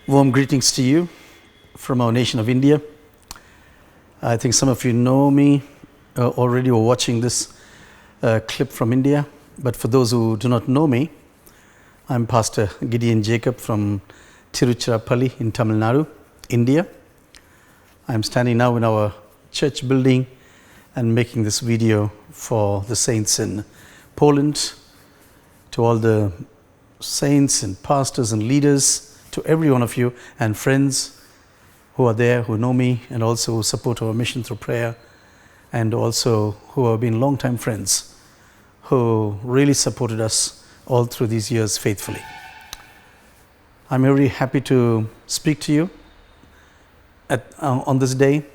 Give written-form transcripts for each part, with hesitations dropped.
Warm greetings to you from our nation of India. I think some of you know me already or watching this clip from India. But for those who do not know me, I'm Pastor Gideon Jacob from Tiruchirappalli in Tamil Nadu, India. I'm standing now in our church building and making this video for the saints in Poland, to all the saints and pastors and leaders, to every one of you and friends who are there, who know me, and also who support our mission through prayer, and also who have been long-time friends, who really supported us all through these years faithfully. I'm very happy to speak to you on this day.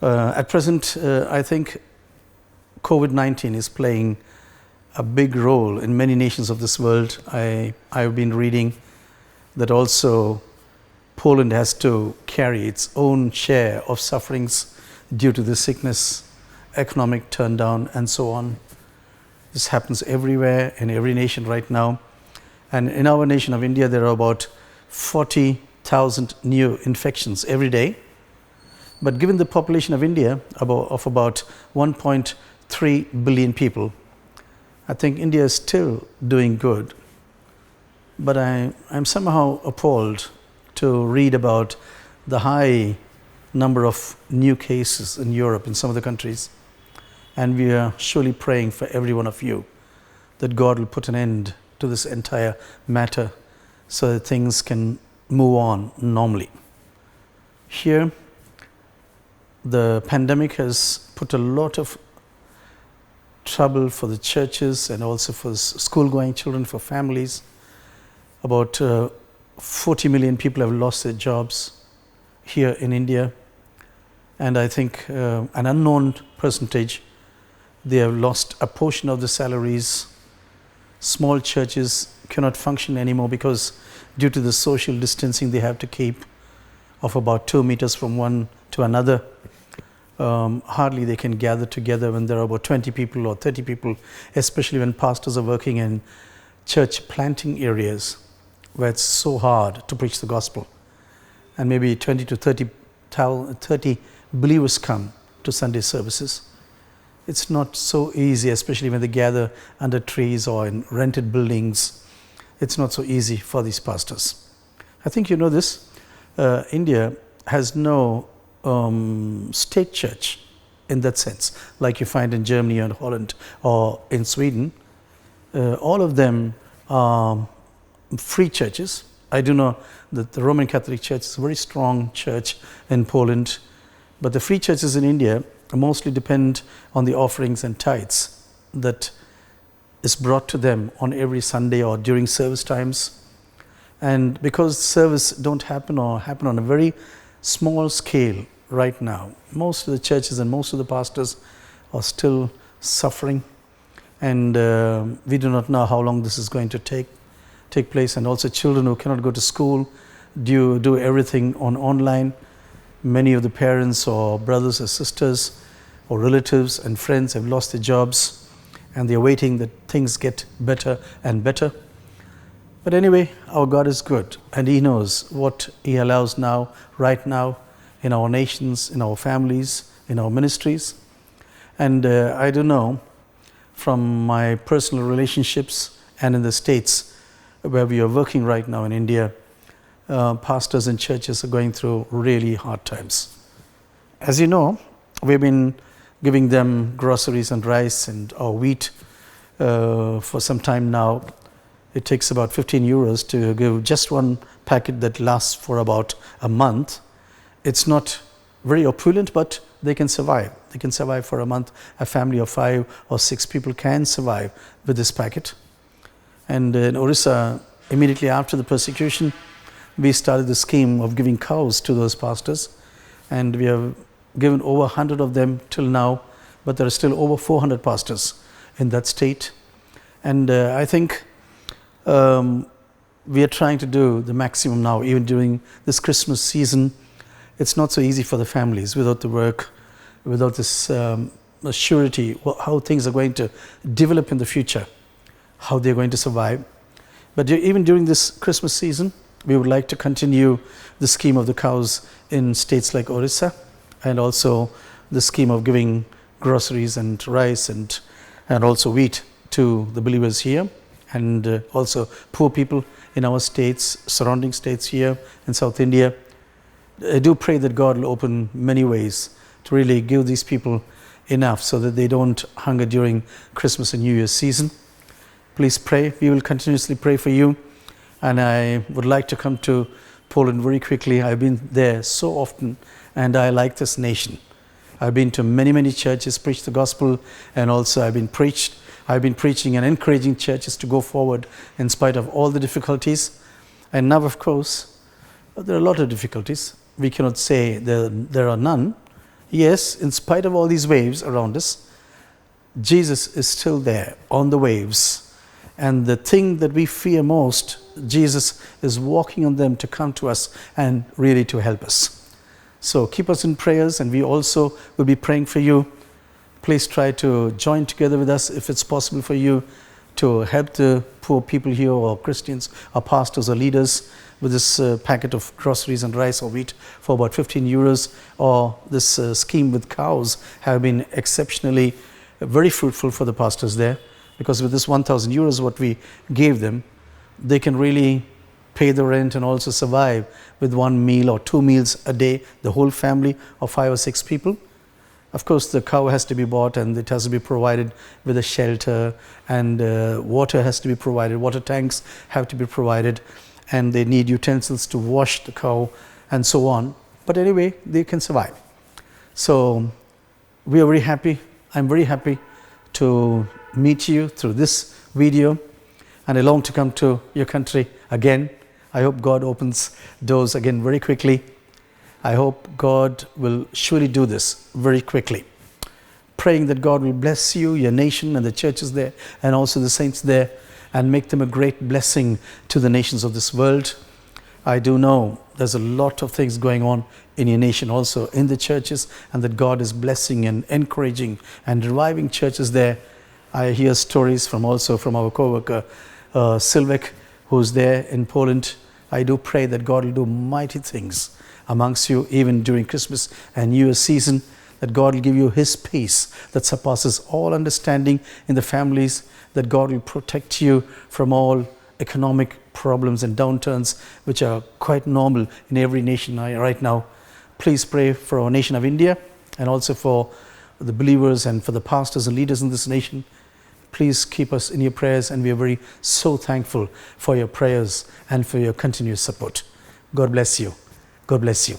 At present, I think COVID-19 is playing a big role in many nations of this world. I've been reading that also Poland has to carry its own share of sufferings due to the sickness, economic turndown, and so on. This happens everywhere in every nation right now. And in our nation of India, there are about 40,000 new infections every day. But given the population of India of about 1.3 billion people, I think India is still doing good. But I'm somehow appalled to read about the high number of new cases in Europe, in some of the countries. And we are surely praying for every one of you that God will put an end to this entire matter so that things can move on normally. Here, the pandemic has put a lot of trouble for the churches and also for school-going children, for families. About 40 million people have lost their jobs here in India, and I think an unknown percentage, they have lost a portion of the salaries. Small churches cannot function anymore because due to the social distancing they have to keep of about 2 meters from one to another. Hardly they can gather together when there are about 20 people or 30 people, especially when pastors are working in church planting areas where it's so hard to preach the gospel. And maybe 20 to 30 believers come to Sunday services. It's not so easy, especially when they gather under trees or in rented buildings. It's not so easy for these pastors. I think you know this. India has no state church in that sense, like you find in Germany and Holland or in Sweden. All of them are free churches. I do know that the Roman Catholic Church is a very strong church in Poland, but the free churches in India mostly depend on the offerings and tithes that is brought to them on every Sunday or during service times. And because service don't happen or happen on a very small scale right now, most of the churches and most of the pastors are still suffering, and we do not know how long this is going to take place. And also children who cannot go to school do everything online. Many of the parents or brothers or sisters or relatives and friends have lost their jobs, and they're waiting that things get better and better. But anyway, our God is good, and He knows what He allows now, right now, in our nations, in our families, in our ministries. And I do know from my personal relationships and in the States where we are working right now in India, pastors and churches are going through really hard times. As you know, we've been giving them groceries and rice and our wheat for some time now. It takes about 15 euros to give just one packet that lasts for about a month. It's not very opulent, but they can survive. They can survive for a month. A family of 5 or 6 people can survive with this packet. And in Orissa, immediately after the persecution, we started the scheme of giving cows to those pastors. And we have given over 100 of them till now, but there are still over 400 pastors in that state. And I think we are trying to do the maximum now, even during this Christmas season. It's not so easy for the families without the work, without this surety, how things are going to develop in the future, how they're going to survive. But even during this Christmas season, We would like to continue the scheme of the cows in states like Orissa, and also the scheme of giving groceries and rice and also wheat to the believers here, and also poor people in our states, surrounding states here in South India. I do pray that God will open many ways to really give these people enough so that they don't hunger during Christmas and New Year's season. Please pray. We will continuously pray for you. And I would like to come to Poland very quickly. I've been there so often, and I like this nation. I've been to many churches, preached the gospel, and also I've been preaching and encouraging churches to go forward in spite of all the difficulties. And now, of course, there are a lot of difficulties. We cannot say there are none. Yes, in spite of all these waves around us, Jesus is still there on the waves. And the thing that we fear most, Jesus is walking on them to come to us and really to help us. So keep us in prayers, and we also will be praying for you. Please try to join together with us if it's possible for you to help the poor people here, or Christians or pastors or leaders, with this packet of groceries and rice or wheat for about 15 euros, or this scheme with cows have been exceptionally very fruitful for the pastors there, because with this 1,000 euros what we gave them, they can really pay the rent and also survive with one meal or 2 meals a day, the whole family of 5 or 6 people. Of course, the cow has to be bought, and it has to be provided with a shelter, and water has to be provided, water tanks have to be provided, and they need utensils to wash the cow and so on. But anyway, they can survive. So we are very happy. I'm very happy to meet you through this video, and I long to come to your country again. I hope God opens doors again very quickly. I hope God will surely do this very quickly. Praying that God will bless you, your nation, and the churches there, and also the saints there, and make them a great blessing to the nations of this world. I do know there's a lot of things going on in your nation also, in the churches, and that God is blessing and encouraging and reviving churches there. I hear stories from our co-worker Silvek, who's there in Poland. I do pray that God will do mighty things amongst you, even during Christmas and New Year's season, that God will give you His peace that surpasses all understanding in the families, that God will protect you from all economic problems and downturns, which are quite normal in every nation right now. Please pray for our nation of India, and also for the believers and for the pastors and leaders in this nation. Please keep us in your prayers, and we are so thankful for your prayers and for your continuous support. God bless you. God bless you.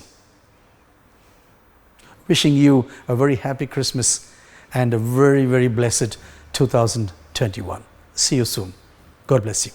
Wishing you a very happy Christmas and a very blessed 2021. See you soon. God bless you.